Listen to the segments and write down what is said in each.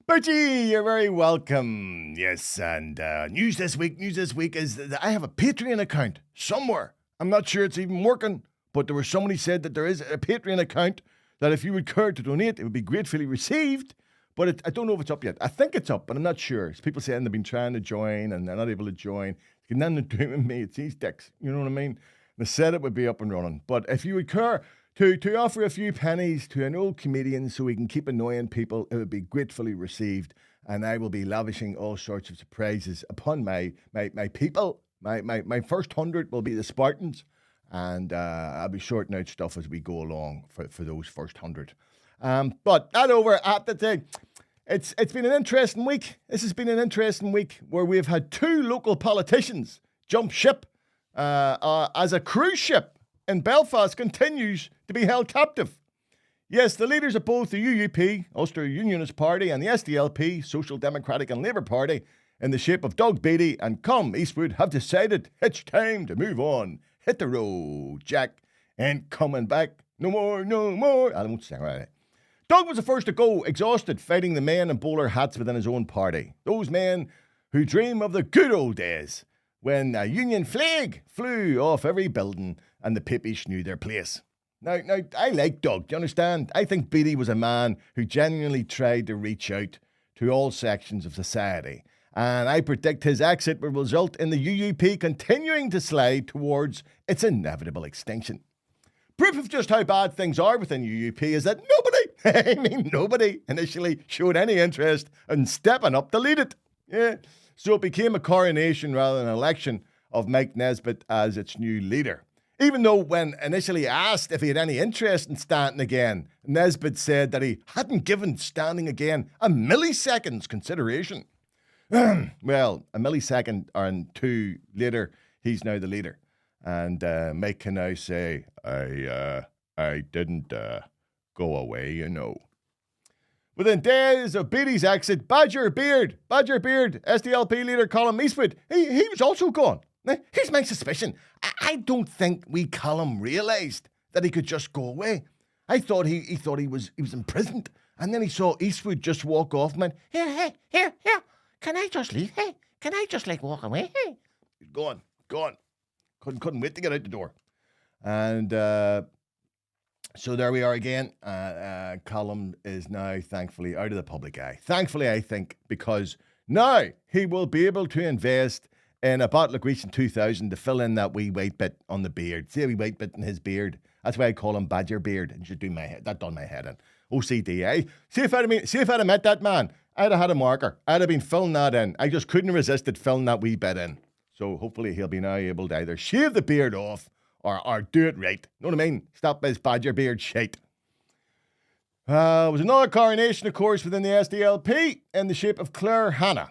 Bertie, you're very welcome. Yes, and news this week is that I have a Patreon account somewhere. I'm not sure it's even working, but there was somebody said that there is a Patreon account that if you would care to donate, it would be gratefully received. But I don't know if it's up yet. I think it's up, but I'm not sure. It's people saying they've been trying to join and they're not able to join. It's got nothing to do with me. It's these dicks. You know what I mean? They said it would be up and running. But if you would care to offer a few pennies to an old comedian so we can keep annoying people, it would be gratefully received. And I will be lavishing all sorts of surprises upon my people. My first 100 will be the Spartans. And I'll be sorting out stuff as we go along for those first 100. But that over at the thing. It's been an interesting week. This has been an interesting week where we've had two local politicians jump ship as a cruise ship in Belfast continues to be held captive. Yes, the leaders of both the UUP, Ulster Unionist Party, and the SDLP, Social Democratic and Labour Party, in the shape of Doug Beattie and Colum Eastwood, have decided it's time to move on. Hit the road, Jack. Ain't coming back. No more, no more. I won't sing right. Doug was the first to go, exhausted, fighting the men in bowler hats within his own party. Those men who dream of the good old days, when a Union flag flew off every building and the Pippish knew their place. Now, I like Doug, do you understand? I think Beattie was a man who genuinely tried to reach out to all sections of society. And I predict his exit will result in the UUP continuing to slide towards its inevitable extinction. Proof of just how bad things are within UUP is that nobody initially showed any interest in stepping up to lead it. Yeah. So it became a coronation rather than an election of Mike Nesbitt as its new leader. Even though when initially asked if he had any interest in standing again, Nesbitt said that he hadn't given standing again a millisecond's consideration. Well, a millisecond and two later, he's now the leader. And Mike can now say, I didn't go away, you know. Within days of Beattie's exit, Badger Beard, SDLP leader Colum Eastwood, he was also gone. Now, here's my suspicion. I don't think we Colum realised that he could just go away. I thought he thought he was imprisoned. And then he saw Eastwood just walk off and went, here. Can I just leave? Hey, can I just walk away? Hey. He's gone. Couldn't wait to get out the door. And so there we are again. Colum is now thankfully out of the public eye. Thankfully, I think, because now he will be able to invest in a bottle of grease in 2000 to fill in that wee white bit on the beard. See a wee white bit in his beard? That's why I call him Badger Beard. And should do my head. That done my head in. OCD, eh? See if I'd have met that man, I'd have had a marker. I'd have been filling that in. I just couldn't resist it filling that wee bit in. So hopefully he'll be now able to either shave the beard off or do it right. Know what I mean? Stop his Badger Beard shite. There was another coronation, of course, within the SDLP in the shape of Claire Hanna,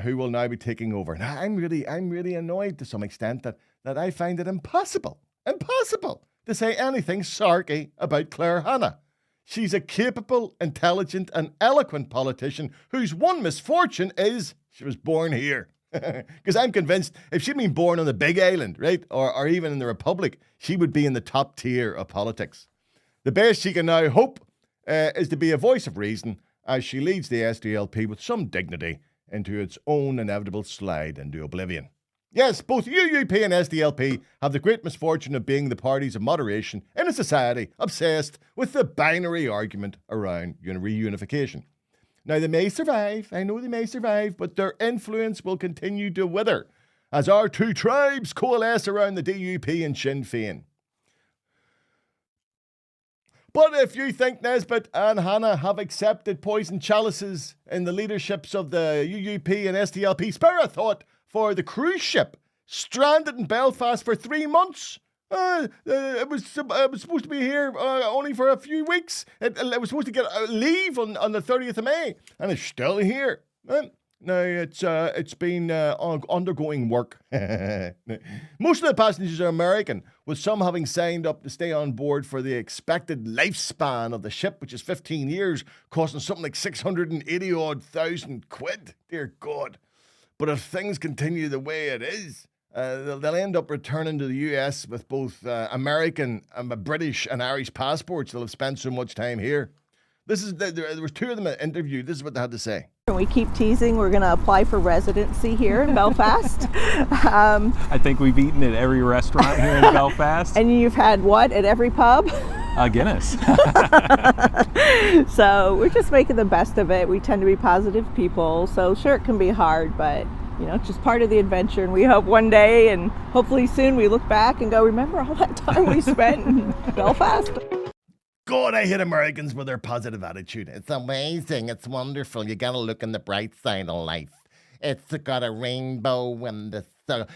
who will now be taking over. Now, I'm really annoyed to some extent that I find it impossible to say anything sarky about Claire Hanna. She's a capable, intelligent, and eloquent politician whose one misfortune is she was born here. Because I'm convinced if she'd been born on the Big Island, right, or even in the Republic, she would be in the top tier of politics. The best she can now hope is to be a voice of reason as she leads the SDLP with some dignity into its own inevitable slide into oblivion. Yes, both UUP and SDLP have the great misfortune of being the parties of moderation in a society obsessed with the binary argument around reunification. Now, they may survive, I know they may survive, but their influence will continue to wither as our two tribes coalesce around the DUP and Sinn Féin. But if you think Nesbitt and Hanna have accepted poison chalices in the leaderships of the UUP and SDLP, spare a thought for the cruise ship stranded in Belfast for 3 months. It was supposed to be here only for a few weeks. It was supposed to get leave on the 30th of May, and it's still here. Now, it's been undergoing work. Most of the passengers are American, with some having signed up to stay on board for the expected lifespan of the ship, which is 15 years, costing something like 680,000 quid. Dear God. But if things continue the way it is, they'll end up returning to the US with both American, British and Irish passports. They'll have spent so much time here. There was two of them interviewed. This is what they had to say. We keep teasing we're going to apply for residency here in Belfast. I think we've eaten at every restaurant here in Belfast. And you've had what at every pub? Guinness. So we're just making the best of it. We tend to be positive people, so sure it can be hard, but it's just part of the adventure, and we hope one day and hopefully soon we look back and go, remember all that time we spent in Belfast? God, I hate Americans with their positive attitude. It's amazing. It's wonderful. You gotta look on the bright side of life. It's got a rainbow and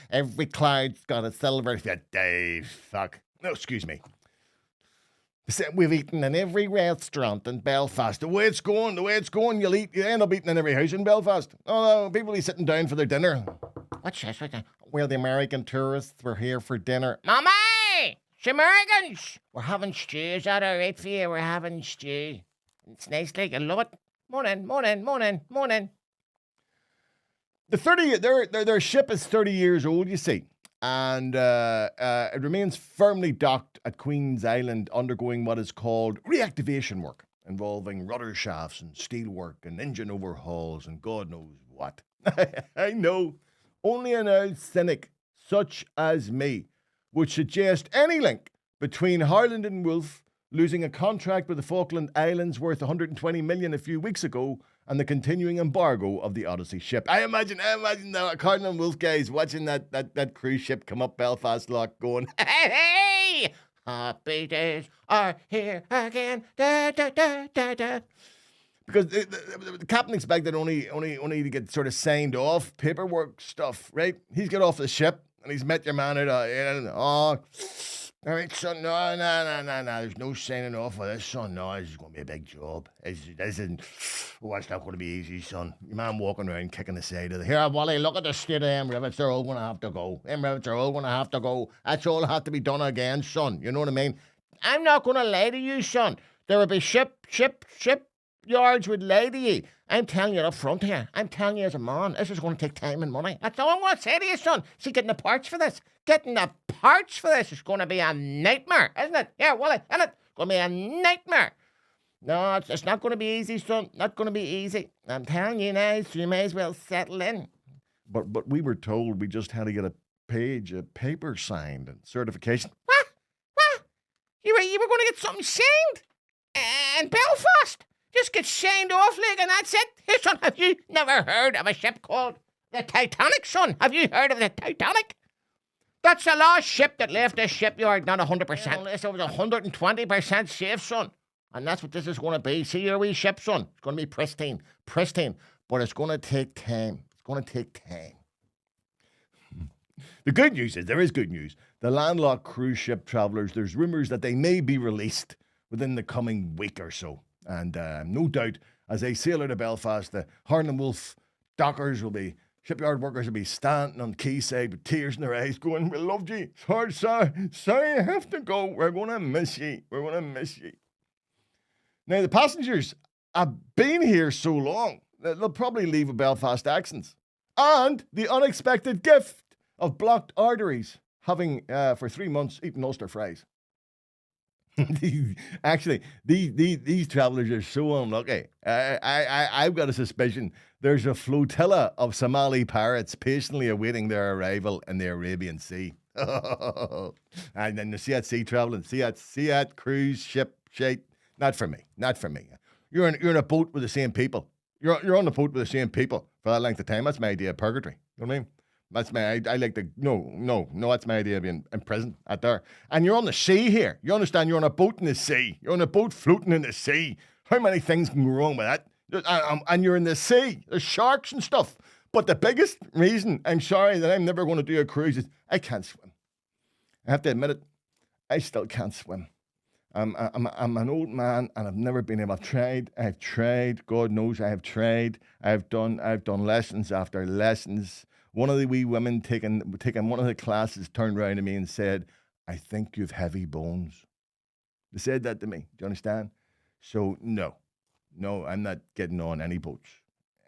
every cloud's got a silver. Dave, fuck. No, excuse me. We've eaten in every restaurant in Belfast. The way it's going, you end up eating in every house in Belfast. Oh, no, people be sitting down for their dinner. What's this? Well, the American tourists were here for dinner. Mommy! It's Americans! We're having stew. Is that all right for you? We're having stew. It's nice, like, I love it. Morning. Their ship is 30 years old, you see. And it remains firmly docked at Queen's Island, undergoing what is called reactivation work, involving rudder shafts and steel work and engine overhauls and God knows what. I know, only an old cynic such as me would suggest any link between Harland and Wolff losing a contract with the Falkland Islands worth 120 million a few weeks ago and the continuing embargo of the Odyssey ship. I imagine the Harland and Wolff guys watching that cruise ship come up Belfast Lock going, hey, happy days are here again. Da, da, da, da, da. Because the captain expected only to get sort of signed off paperwork stuff, right? He's got off the ship and he's met your man at all right, son, no, there's no signing off of this, son. No, this is going to be a big job. It's not going to be easy, son. Your man walking around kicking the side of the... Here, Wally, look at the state of them rivets. They're all going to have to go. Them rivets are all going to have to go. That's all have to be done again, son. You know what I mean? I'm not going to lie to you, son. There will be shipyards would lie to you. I'm telling you up front here. I'm telling you as a man, this is going to take time and money. That's all I'm going to say to you, son. See, getting the parts for this is going to be a nightmare, isn't it? Yeah, Wally, isn't it? It's going to be a nightmare. No, it's not going to be easy, son. Not going to be easy. I'm telling you now, so you may as well settle in. But we were told we just had to get a page of paper signed and certification. What? You were going to get something signed? In Belfast? Just get signed off, like, and that's it. Hey, son, have you never heard of a ship called the Titanic, son? Have you heard of the Titanic? That's the last ship that left this shipyard, not 100%. Unless it was 120% safe, son. And that's what this is going to be. See your wee ship, son? It's going to be pristine. But it's going to take time. The good news is, there is good news. The landlocked cruise ship travellers, there's rumours that they may be released within the coming week or so. And no doubt, as they sail out of Belfast, the Harland and Wolff dockers shipyard workers will be standing on the quayside with tears in their eyes going, we loved you. Sorry you have to go. We're going to miss you. Now, the passengers have been here so long that they'll probably leave with Belfast accents. And the unexpected gift of blocked arteries, having, for 3 months, eaten Ulster fries. Actually, these travellers are so unlucky. I've got a suspicion there's a flotilla of Somali pirates patiently awaiting their arrival in the Arabian Sea. And then you see that sea travelling, see that cruise ship shape. Not for me. You're in a boat with the same people. You're on the boat with the same people for that length of time. That's my idea of purgatory. You know what I mean? That's I like the, no, that's my idea of being in prison out there. And you're on the sea here. You understand? You're on a boat in the sea. You're on a boat floating in the sea. How many things can go wrong with that? And you're in the sea. There's sharks and stuff. But the biggest reason, I'm sorry, that I'm never going to do a cruise is I can't swim. I have to admit it. I still can't swim. I'm an old man and I've never been able. I've tried. God knows I have tried. I've done lessons after lessons. One of the wee women taking one of the classes turned around to me and said, I think you've heavy bones. They said that to me. Do you understand? So, no, I'm not getting on any boats,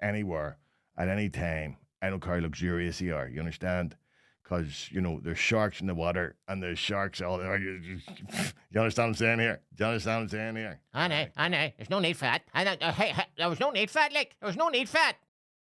anywhere, at any time. I don't care how luxurious you are. You understand? because, there's sharks in the water and there's sharks all there. You understand what I'm saying here? Do you understand what I'm saying here? I know. There's no need for that. Hey, there was no need for that, like. There was no need for that.